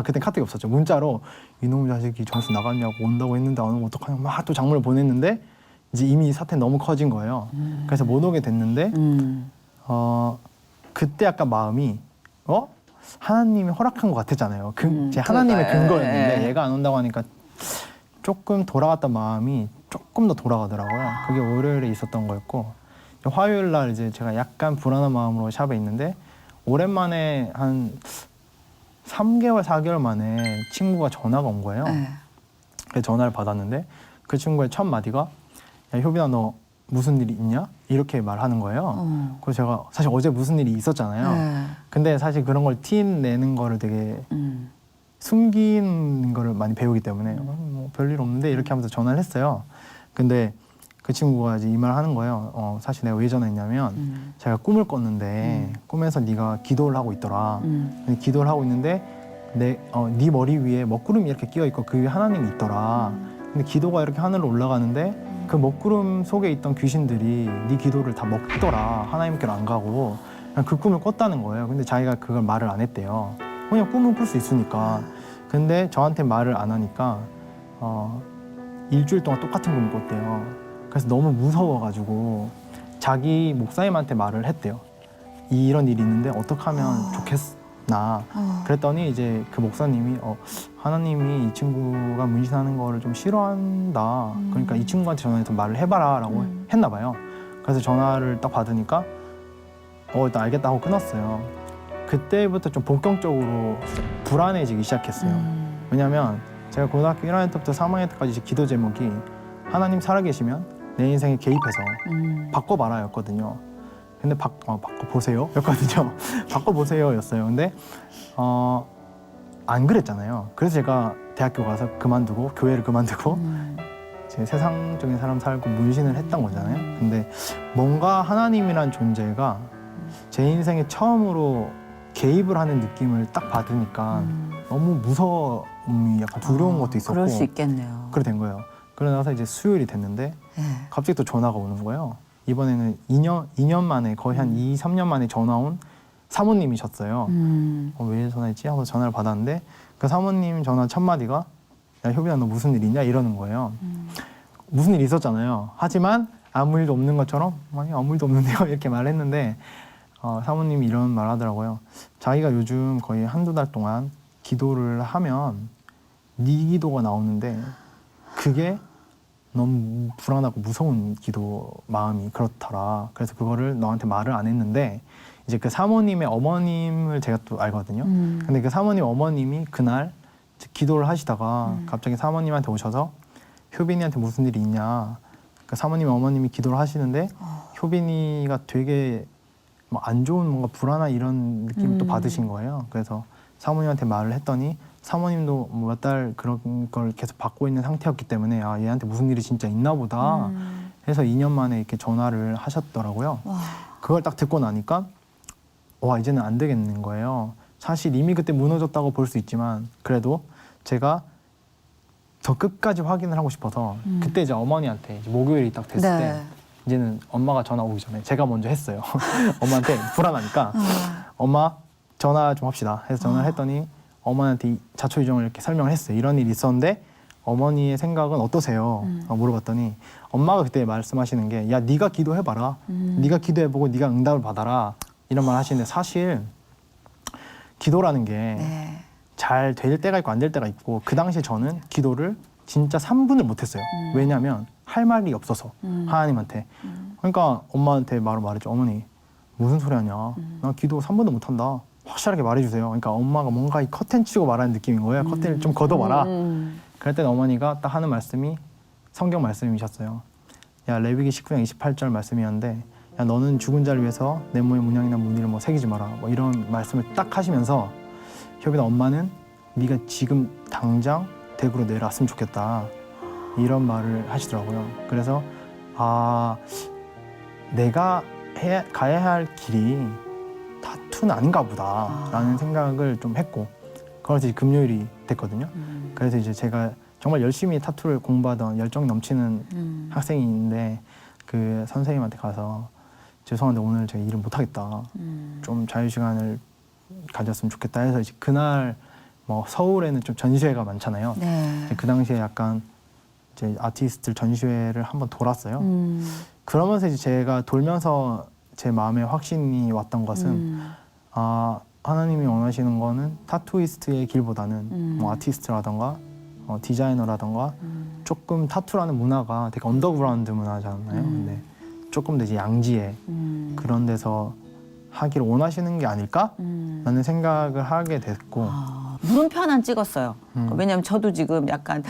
그때 카톡이 없었죠. 문자로 이놈 자식이 전수 나갔냐고 온다고 했는데 안 오면 어떡하냐 막 또 장문을 보냈는데 이제 이미 사태는 너무 커진 거예요. 그래서 못 오게 됐는데 그때 약간 마음이 하나님이 허락한 것 같았잖아요. 제 하나님의 근거였는데 얘가 안 온다고 하니까 조금 돌아갔던 마음이 조금 더 돌아가더라고요. 그게 월요일에 있었던 거였고 화요일 날 이제 제가 약간 불안한 마음으로 샵에 있는데 오랜만에 한 3개월, 4개월 만에 친구가 전화가 온 거예요. 그래서 전화를 받았는데 그 친구의 첫 마디가 야 효빈아 너 무슨 일이 있냐? 이렇게 말하는 거예요. 그래서 제가 사실 어제 무슨 일이 있었잖아요. 근데 사실 그런 걸 티 내는 거를 되게 숨기는 거를 많이 배우기 때문에 뭐 별일 없는데 이렇게 하면서 전화를 했어요. 근데 그 친구가 이제 이 말 하는 거예요. 사실 내가 왜 전화했냐면 제가 꿈을 꿨는데 꿈에서 네가 기도를 하고 있더라. 근데 기도를 하고 있는데 네 머리 위에 먹구름이 이렇게 끼어 있고 그 위에 하나님이 있더라. 근데 기도가 이렇게 하늘로 올라가는데 그 먹구름 속에 있던 귀신들이 네 기도를 다 먹더라. 하나님께로 안 가고 그냥 그 꿈을 꿨다는 거예요. 근데 자기가 그걸 말을 안 했대요. 그냥 꿈은 꿀 수 있으니까. 근데 저한테 말을 안 하니까 일주일 동안 똑같은 꿈을 꿨대요. 그래서 너무 무서워가지고 자기 목사님한테 말을 했대요. 이런 일이 있는데 어떻게 하면 좋겠나. 그랬더니 이제 그 목사님이 하나님이 이 친구가 문신하는 거를 좀 싫어한다. 그러니까 이 친구한테 전화해서 말을 해봐라 라고 했나 봐요. 그래서 전화를 딱 받으니까 일단 알겠다 하고 끊었어요. 그때부터 좀 본격적으로 불안해지기 시작했어요. 왜냐면 제가 고등학교 1학년 때부터 3학년 때까지 기도 제목이 하나님 살아계시면 내 인생에 개입해서 바꿔봐라 였거든요. 근데 바꿔보세요 였거든요. 바꿔보세요였어요. 근데 안 그랬잖아요. 그래서 제가 대학교 가서 그만두고 교회를 그만두고 제 세상적인 사람 살고 문신을 했던 거잖아요. 근데 뭔가 하나님이란 존재가 제 인생에 처음으로 개입을 하는 느낌을 딱 받으니까 너무 무서움이 약간 두려운 것도 있었고 그럴 수 있겠네요. 그래 된 거예요. 그러고 나서 이제 수요일이 됐는데 네. 갑자기 또 전화가 오는 거예요. 이번에는 2년 만에 거의 한 2, 3년 만에 전화 온 사모님이셨어요. 왜 전화했지? 하고 전화를 받았는데 그 사모님 전화 첫 마디가 야 효빈아 너 무슨 일 있냐? 이러는 거예요. 무슨 일 있었잖아요. 하지만 아무 일도 없는 것처럼 아니 아무 일도 없는데요 이렇게 말했는데 사모님이 이런 말 하더라고요. 자기가 요즘 거의 한두 달 동안 기도를 하면 네 기도가 나오는데 그게 너무 불안하고 무서운 기도 마음이 그렇더라. 그래서 그거를 너한테 말을 안 했는데 이제 그 사모님의 어머님을 제가 또 알거든요. 근데 그 사모님 어머님이 그날 이제 기도를 하시다가 갑자기 사모님한테 오셔서 효빈이한테 무슨 일이 있냐. 그 사모님 어머님이 기도를 하시는데 효빈이가 되게 뭐 안 좋은 뭔가 불안한 이런 느낌을 또 받으신 거예요. 그래서 사모님한테 말을 했더니 사모님도 몇 달 그런 걸 계속 받고 있는 상태였기 때문에 아 얘한테 무슨 일이 진짜 있나 보다 해서 2년 만에 이렇게 전화를 하셨더라고요. 그걸 딱 듣고 나니까 와 이제는 안 되겠는 거예요. 사실 이미 그때 무너졌다고 볼 수 있지만 그래도 제가 더 끝까지 확인을 하고 싶어서 그때 이제 어머니한테 이제 목요일이 딱 됐을 때 이제는 엄마가 전화 오기 전에 제가 먼저 했어요. 엄마한테 불안하니까 엄마 전화 좀 합시다 해서 전화를 했더니 어머니한테 자초지종을 이렇게 설명을 했어요. 이런 일이 있었는데 어머니의 생각은 어떠세요? 물어봤더니 엄마가 그때 말씀하시는 게 야 네가 기도해봐라. 네가 기도해보고 네가 응답을 받아라. 이런 말 하시는데 사실 기도라는 게 잘 될 때가 있고 안 될 때가 있고 그 당시에 저는 기도를 진짜 3분을 못했어요. 왜냐하면 할 말이 없어서 하나님한테. 그러니까 엄마한테 말했죠. 어머니 무슨 소리 하냐. 나 기도 3분도 못한다. 확실하게 말해주세요. 그러니까 엄마가 뭔가 이 커튼 치고 말하는 느낌인 거예요. 커튼을 좀 걷어봐라. 그럴 때 어머니가 딱 하는 말씀이 성경 말씀이셨어요. 야 레위기 19장 28절 말씀이었는데 야 너는 죽은 자를 위해서 내 몸에 문양이나 무늬를 뭐 새기지 마라. 뭐 이런 말씀을 딱 하시면서 효빈아 엄마는 네가 지금 당장 댁으로 내려왔으면 좋겠다. 이런 말을 하시더라고요. 그래서 아 내가 가야 할 길이 타투는 아닌가 보다라는 생각을 좀 했고 그래서 이제 금요일이 됐거든요. 그래서 이제 제가 정말 열심히 타투를 공부하던 열정 넘치는 학생이 있는데 그 선생님한테 가서 죄송한데 오늘 제가 일을 못하겠다. 좀 자유시간을 가졌으면 좋겠다 해서 이제 그날 뭐 서울에는 좀 전시회가 많잖아요. 그 당시에 약간 이제 아티스트들 전시회를 한번 돌았어요. 그러면서 이제 제가 돌면서 제 마음에 확신이 왔던 것은 아 하나님이 원하시는 거는 타투이스트의 길보다는 뭐 아티스트라던가 디자이너라던가 조금 타투라는 문화가 되게 언더그라운드 문화잖아요. 근데 조금 더 이제 양지에 그런 데서 하기를 원하시는 게 아닐까라는 생각을 하게 됐고 물음표 하나 찍었어요. 왜냐하면 저도 지금 약간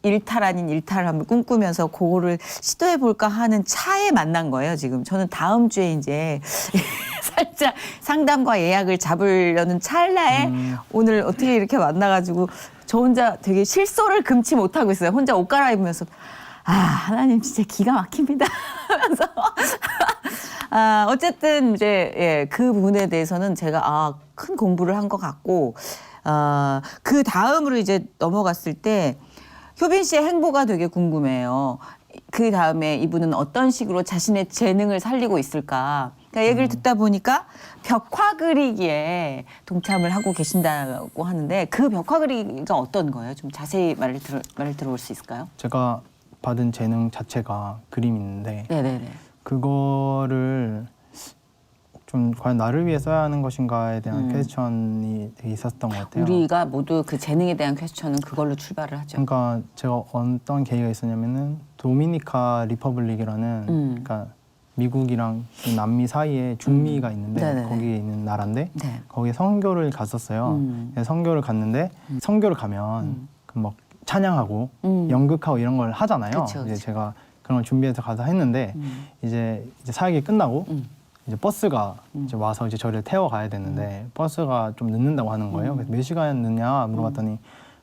일탈 아닌 일탈함을 꿈꾸면서 그거를 시도해볼까 하는 차에 만난 거예요. 지금 저는 다음 주에 이제 살짝 상담과 예약을 잡으려는 찰나에 오늘 어떻게 이렇게 만나가지고 저 혼자 되게 실소를 금치 못하고 있어요. 혼자 옷 갈아입으면서 하나님 진짜 기가 막힙니다 하면서 어쨌든 이제 그 부분에 대해서는 제가 큰 공부를 한 것 같고 그 다음으로 이제 넘어갔을 때 효빈 씨의 행보가 되게 궁금해요. 그 다음에 이분은 어떤 식으로 자신의 재능을 살리고 있을까. 그러니까 얘기를 듣다 보니까 벽화 그리기에 동참을 하고 계신다고 하는데 그 벽화 그리기가 어떤 거예요? 좀 자세히 말을 들어볼 수 있을까요? 제가 받은 재능 자체가 그림인데 네네네. 그거를 좀 과연 나를 위해 써야 하는 것인가에 대한 퀘스천이 되게 있었던 것 같아요. 우리가 모두 그 재능에 대한 퀘스천은 그걸로 출발을 하죠. 그러니까 제가 어떤 계기가 있었냐면은 도미니카 리퍼블릭이라는 그러니까 미국이랑 남미 사이에 중미가 있는데 네네네. 거기에 있는 나라인데 네. 거기에 선교를 갔었어요. 선교를 갔는데 선교를 가면 그 막 찬양하고 연극하고 이런 걸 하잖아요. 그쵸, 이제 그쵸. 제가 그런 걸 준비해서 가서 했는데 이제 사역이 끝나고 이제 버스가 이제 와서 이제 저를 태워 가야 되는데 버스가 좀 늦는다고 하는 거예요. 그래서 몇 시간 늦냐 물어봤더니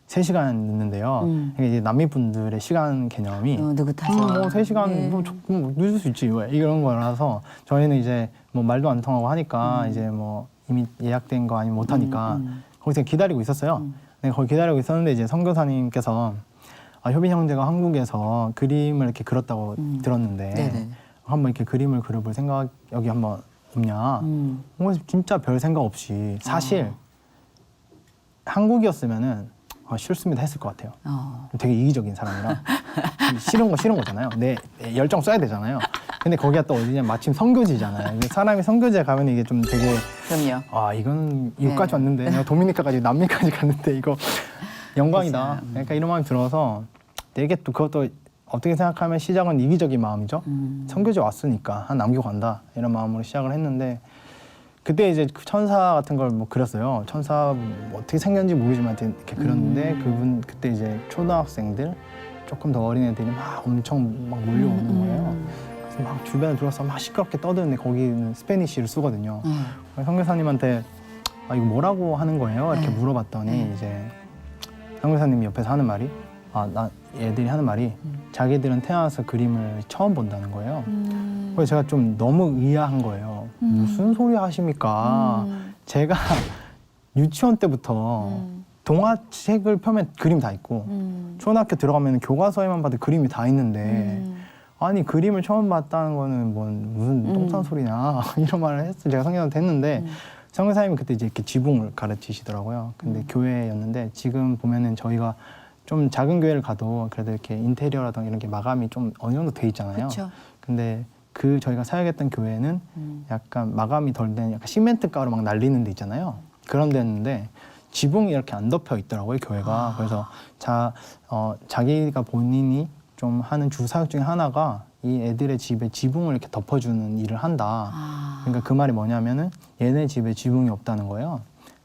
3시간 늦는데요. 이게 이제 남미 분들의 시간 개념이 느긋하죠. 뭐 3시간 네. 뭐 늦을 수 있지 왜 이런 거라서 저희는 이제 뭐 말도 안 통하고 하니까 이제 뭐 이미 예약된 거 아니면 못 하니까 거기서 기다리고 있었어요. 네, 거기 기다리고 있었는데 이제 선교사님께서 효빈 형제가 한국에서 그림을 이렇게 그렸다고 들었는데 네네. 한번 이렇게 그림을 그려볼 생각 여기 한번 없냐? 그래서 진짜 별 생각 없이 사실 한국이었으면은 싫습니다 했을 것 같아요. 되게 이기적인 사람이라 싫은 거잖아요. 내 열정 써야 되잖아요. 근데 거기가 또 어디냐 마침 선교지잖아요. 이게 사람이 선교지에 가면 이게 좀 되게 그럼요. 이건 이곳까지 왔는데 내가 도미니카까지 남미까지 갔는데 이거 영광이다. 그렇죠. 그러니까 이런 마음이 들어서 되게 또 그것도 어떻게 생각하면 시작은 이기적인 마음이죠. 선교지 왔으니까 남기고 간다 이런 마음으로 시작을 했는데 그때 이제 그 천사 같은 걸 뭐 그렸어요. 천사 뭐 어떻게 생겼는지 모르지만 이렇게 그렸는데 그분 그때 이제 초등학생들 조금 더 어린 애들이 막 엄청 막 몰려오는 거예요. 그래서 막 주변에 들어서 막 시끄럽게 떠드는데 거기는 스페니쉬를 쓰거든요. 선교사님한테 이거 뭐라고 하는 거예요? 이렇게 물어봤더니 이제 선교사님이 옆에서 하는 말이 애들이 하는 말이 자기들은 태어나서 그림을 처음 본다는 거예요. 그래서 제가 좀 너무 의아한 거예요. 무슨 소리 하십니까? 제가 유치원 때부터 동화책을 펴면 그림 다 있고 초등학교 들어가면 교과서에만 봐도 그림이 다 있는데 아니 그림을 처음 봤다는 거는 무슨 똥싼 소리냐 이런 말을 했어요. 제가 성경한테 했는데 성교사님이 그때 이제 이렇게 지붕을 가르치시더라고요. 근데 교회였는데 지금 보면은 저희가 좀 작은 교회를 가도 그래도 이렇게 인테리어라든가 이런 게 마감이 좀 어느 정도 돼 있잖아요. 그쵸. 근데 저희가 사역했던 교회는 약간 마감이 덜 된 약간 시멘트 가루 막 날리는 데 있잖아요. 그런 데였는데 지붕이 이렇게 안 덮여 있더라고요, 교회가. 그래서 자기가 본인이 좀 하는 주 사역 중에 하나가 이 애들의 집에 지붕을 이렇게 덮어주는 일을 한다. 그러니까 그 말이 뭐냐면은 얘네 집에 지붕이 없다는 거예요.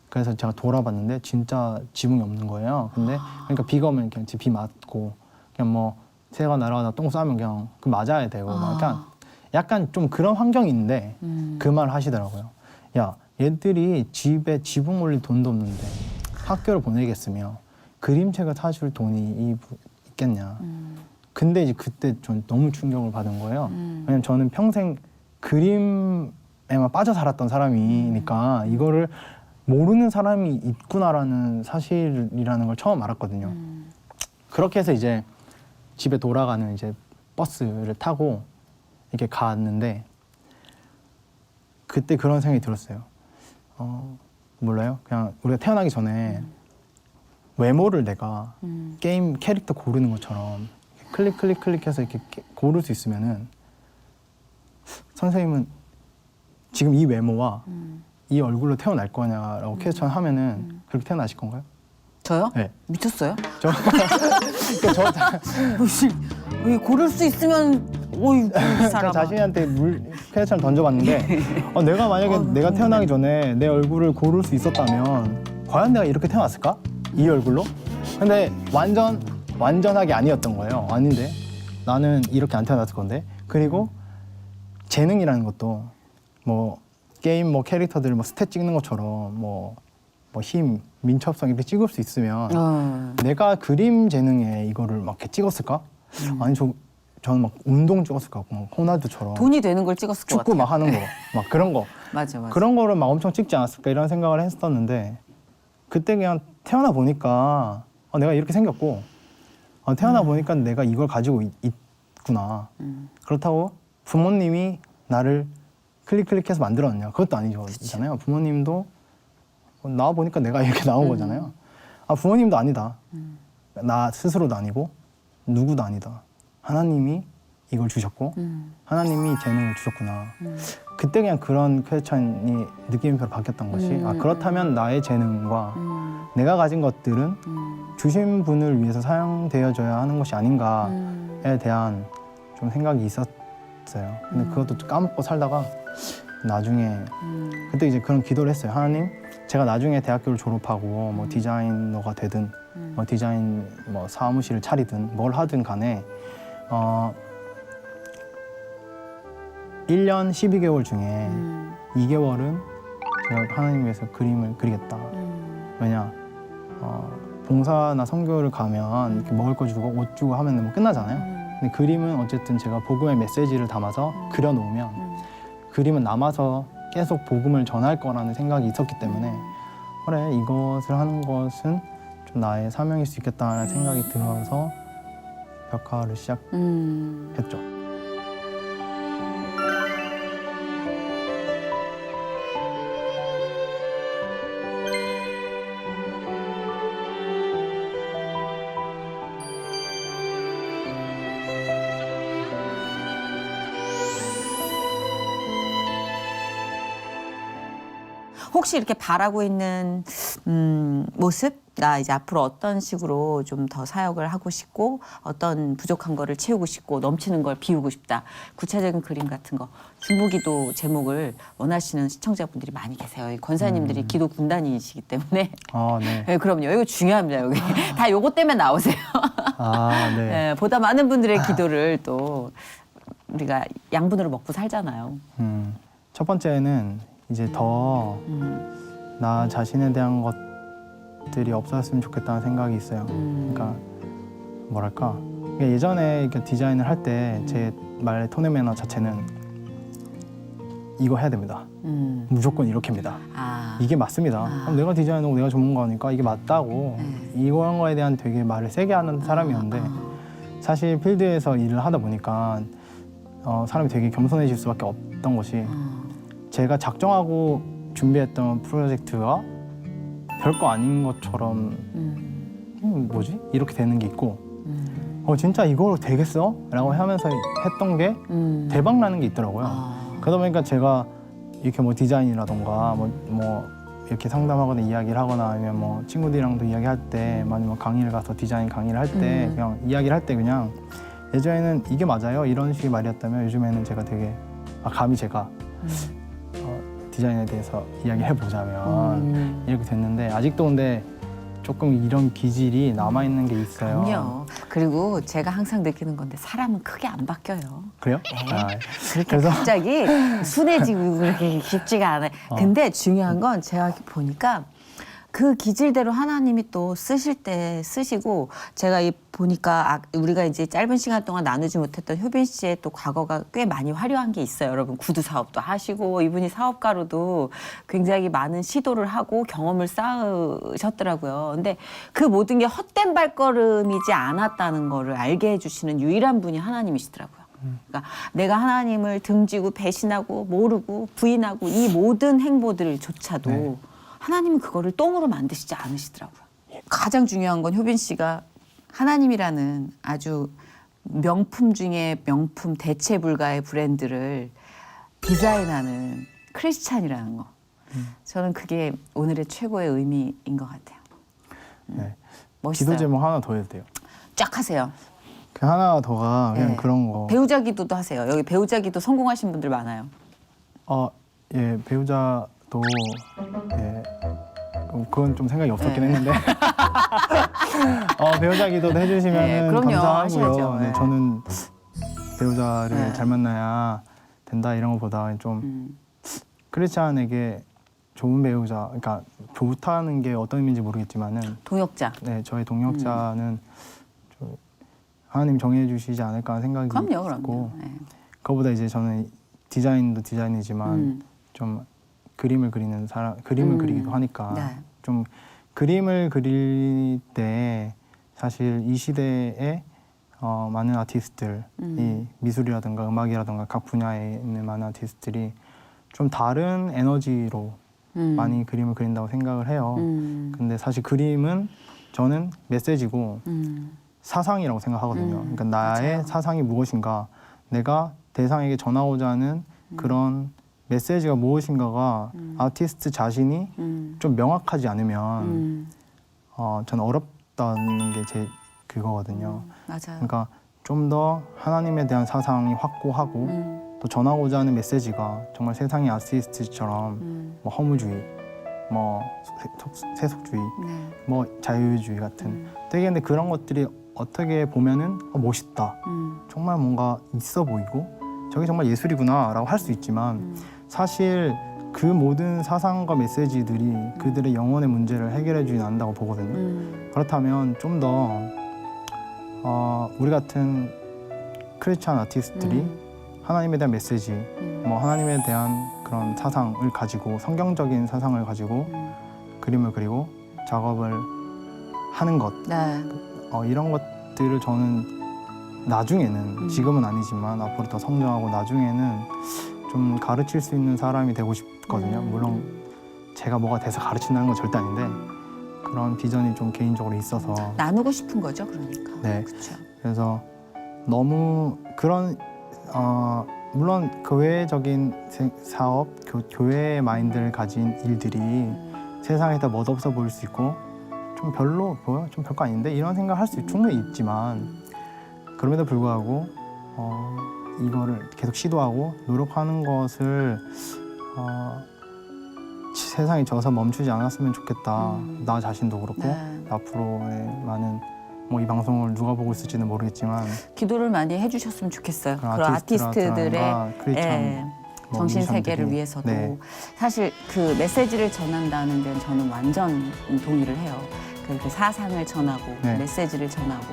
그래서 제가 돌아봤는데 진짜 지붕이 없는 거예요. 근데 그러니까 비가 오면 그냥 비 맞고 그냥 뭐 새가 날아가다 똥 싸면 그냥 그 맞아야 되고 막 약간 좀 그런 환경인데 그 말을 하시더라고요. 야, 얘들이 집에 지붕 올릴 돈도 없는데 학교를 보내겠으며 그림책을 사줄 돈이 있겠냐. 근데 이제 그때 전 너무 충격을 받은 거예요. 왜냐면 저는 평생 그림에만 빠져 살았던 사람이니까 이거를 모르는 사람이 있구나라는 사실이라는 걸 처음 알았거든요. 그렇게 해서 이제 집에 돌아가는 이제 버스를 타고 이렇게 갔는데 그때 그런 생각이 들었어요. 몰라요? 그냥 우리가 태어나기 전에 외모를 내가 게임 캐릭터 고르는 것처럼 클릭해서 이렇게 고를 수 있으면은 선생님은 지금 이 외모와 이 얼굴로 태어날 거냐라고 퀘스천 하면은 그렇게 태어나실 건가요? 저요? 네. 미쳤어요? 저 고를 수 있으면 이 사람아. 자신한테 퀘스천을 던져봤는데 내가 만약에 내가 태어나기 전에 내 얼굴을 고를 수 있었다면 과연 내가 이렇게 태어났을까? 이 얼굴로? 근데 완전하게 아니었던 거예요. 아닌데 나는 이렇게 안 태어났을 건데. 그리고 재능이라는 것도 뭐 게임 뭐 캐릭터들 뭐 스탯 찍는 것처럼 뭐 힘, 민첩성 이렇게 찍을 수 있으면 내가 그림 재능에 이거를 막 이렇게 찍었을까? 아니 저는 막 운동 찍었을 것 같고 막 호날두처럼 돈이 되는 걸 찍었을 것 축구 같아요. 막 하는 거 막 그런 거 맞아. 그런 거를 막 엄청 찍지 않았을까 이런 생각을 했었는데 그때 그냥 태어나 보니까 내가 이렇게 생겼고 태어나 보니까 내가 이걸 가지고 있구나. 그렇다고 부모님이 나를 클릭해서 만들었냐? 그것도 아니잖아요. 부모님도 나와 보니까 내가 이렇게 나온 거잖아요. 부모님도 아니다. 나 스스로도 아니고 누구도 아니다. 하나님이 이걸 주셨고 하나님이 재능을 주셨구나. 그때 그냥 그런 퀘스천이 느낌표로 바뀌었던 것이 그렇다면 나의 재능과 내가 가진 것들은 주신 분을 위해서 사용되어져야 하는 것이 아닌가에 대한 좀 생각이 있었어요. 근데 그것도 까먹고 살다가 나중에 그때 이제 그런 기도를 했어요. 하나님, 제가 나중에 대학교를 졸업하고 뭐 디자이너가 되든 뭐 디자인 뭐 사무실을 차리든 뭘 하든 간에 1년 12개월 중에 2개월은 제가 하나님 위해서 그림을 그리겠다. 왜냐, 봉사나 선교를 가면 이렇게 먹을 거 주고 옷 주고 하면 뭐 끝나잖아요. 근데 그림은 어쨌든 제가 복음의 메시지를 담아서 그려놓으면 그림은 남아서 계속 복음을 전할 거라는 생각이 있었기 때문에 그래, 이것을 하는 것은 좀 나의 사명일 수 있겠다는 생각이 들어서 벽화를 시작했죠. 혹시 이렇게 바라고 있는 모습? 나 이제 앞으로 어떤 식으로 좀 더 사역을 하고 싶고 어떤 부족한 거를 채우고 싶고 넘치는 걸 비우고 싶다. 구체적인 그림 같은 거. 중보기도 제목을 원하시는 시청자분들이 많이 계세요. 이 권사님들이 기도 군단이시기 때문에. 아, 네. 네, 그럼요. 이거 중요합니다. 여기 다 요거 때문에 나오세요. 아, 네. 네, 보다 많은 분들의 기도를 또 우리가 양분으로 먹고 살잖아요. 첫 번째는 이제 더 나 자신에 대한 것들이 없었으면 좋겠다는 생각이 있어요. 그러니까 뭐랄까, 그러니까 예전에 이렇게 디자인을 할 때 제 말의 톤의 매너 자체는 이거 해야 됩니다. 무조건 이렇게입니다. 아, 이게 맞습니다. 그럼 내가 디자이너고 내가 전문가니까 이게 맞다고 이런 거에 대한 되게 말을 세게 하는 사람이었는데 사실 필드에서 일을 하다 보니까 사람이 되게 겸손해질 수밖에 없던 것이 제가 작정하고 준비했던 프로젝트가 별거 아닌 것처럼 뭐지? 이렇게 되는 게 있고 진짜 이걸로 되겠어? 라고 하면서 했던 게 대박 나는 게 있더라고요. 그러다 보니까 제가 이렇게 뭐 디자인이라던가 뭐 이렇게 상담하거나 이야기를 하거나 아니면 뭐 친구들이랑도 이야기할 때 아니면 강의를 가서 디자인 강의를 할 때 그냥 이야기를 할 때 그냥 예전에는 이게 맞아요? 이런 식의 말이었다면 요즘에는 제가 되게 감히 제가 디자인에 대해서 이야기를 해보자면 이렇게 됐는데 아직도 근데 조금 이런 기질이 남아있는 게 있어요. 그럼요. 그리고 제가 항상 느끼는 건데 사람은 크게 안 바뀌어요. 그래요? 네. 아, 그렇게 그래서 갑자기 순해지고 그렇게 쉽지가 않아요. 근데 중요한 건 제가 보니까 그 기질대로 하나님이 또 쓰실 때 쓰시고 제가 보니까 우리가 이제 짧은 시간 동안 나누지 못했던 효빈 씨의 또 과거가 꽤 많이 화려한 게 있어요. 여러분 구두 사업도 하시고 이분이 사업가로도 굉장히 많은 시도를 하고 경험을 쌓으셨더라고요. 근데 그 모든 게 헛된 발걸음이지 않았다는 거를 알게 해주시는 유일한 분이 하나님이시더라고요. 그러니까 내가 하나님을 등지고 배신하고 모르고 부인하고 이 모든 행보들조차도 네. 하나님은 그거를 똥으로 만드시지 않으시더라고요. 가장 중요한 건 효빈 씨가 하나님이라는 아주 명품 중에 명품 대체 불가의 브랜드를 디자인하는 크리스찬이라는 거. 저는 그게 오늘의 최고의 의미인 것 같아요. 네. 멋있어요. 기도 제목 하나 더 해도 돼요. 쫙 하세요. 그 하나 더가 그냥 네. 그런 거. 배우자 기도도 하세요. 여기 배우자 기도 성공하신 분들 많아요. 예, 배우자도 예, 그건 좀 생각이 없었긴 네. 했는데 배우자 기도도 해주시면 네, 그럼요. 감사하고요. 하셔야죠. 네, 네. 저는 배우자를 네. 잘 만나야 된다 이런 것보다 좀 크리스찬에게 좋은 배우자, 그러니까 좋다는 게 어떤 의미인지 모르겠지만은 동역자. 네, 저의 동역자는 좀 하나님 정해 주시지 않을까 하는 생각이 그럼요. 있고 네. 그거보다 이제 저는 디자인도 디자인이지만 좀 그림을 그리는 사람, 그림을 그리기도 하니까 네. 좀 그림을 그릴 때 사실 이 시대에 많은 아티스트들이 미술이라든가 음악이라든가 각 분야에 있는 많은 아티스트들이 좀 다른 에너지로 많이 그림을 그린다고 생각을 해요. 근데 사실 그림은 저는 메시지고 사상이라고 생각하거든요. 그러니까 나의 맞아요. 사상이 무엇인가, 내가 대상에게 전하고자 하는 그런 메시지가 무엇인가가 아티스트 자신이 좀 명확하지 않으면 저는 어렵다는 게 제 그거거든요. 맞아요. 그러니까 좀 더 하나님에 대한 사상이 확고하고 또 전하고자 하는 메시지가 정말 세상의 아티스트처럼 뭐 허무주의, 뭐 세속주의, 네. 뭐 자유주의 같은 되게 근데 그런 것들이 어떻게 보면은 멋있다. 정말 뭔가 있어 보이고 저게 정말 예술이구나라고 할 수 있지만 사실 그 모든 사상과 메시지들이 그들의 영혼의 문제를 해결해 주진 않는다고 보거든요. 그렇다면 좀 더 우리 같은 크리스찬 아티스트들이 하나님에 대한 메시지, 뭐 하나님에 대한 그런 사상을 가지고 성경적인 사상을 가지고 그림을 그리고 작업을 하는 것 네. 이런 것들을 저는 나중에는 지금은 아니지만 앞으로 더 성장하고 나중에는 좀 가르칠 수 있는 사람이 되고 싶거든요. 물론 제가 뭐가 돼서 가르친다는 건 절대 아닌데 그런 비전이 좀 개인적으로 있어서 나누고 싶은 거죠, 그러니까. 네. 그렇죠. 그래서 너무 그런 물론 교회적인 사업, 교회의 마인드를 가진 일들이 세상에 다 멋없어 보일 수 있고 좀 별로 뭐야 좀 별거 아닌데 이런 생각 할 수 충분히 있지만 그럼에도 불구하고 이거를 계속 시도하고 노력하는 것을 세상이 져서 멈추지 않았으면 좋겠다. 나 자신도 그렇고 네. 앞으로의 많은 뭐 이 방송을 누가 보고 있을지는 모르겠지만 기도를 많이 해주셨으면 좋겠어요. 그런 아티스트들의 예, 정신 세계를 위해서도 네. 사실 그 메시지를 전한다는 데는 저는 완전 동의를 해요. 그 사상을 전하고 네. 메시지를 전하고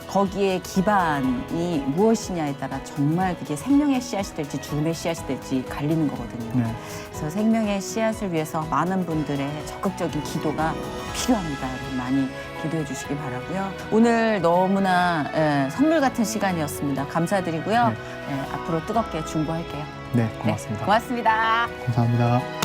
거기에 기반이 무엇이냐에 따라 정말 그게 생명의 씨앗이 될지 죽음의 씨앗이 될지 갈리는 거거든요. 네. 그래서 생명의 씨앗을 위해서 많은 분들의 적극적인 기도가 필요합니다. 여러분 많이 기도해 주시기 바라고요. 오늘 너무나 선물 같은 시간이었습니다. 감사드리고요. 네. 앞으로 뜨겁게 중보할게요. 네, 고맙습니다. 네, 고맙습니다. 감사합니다.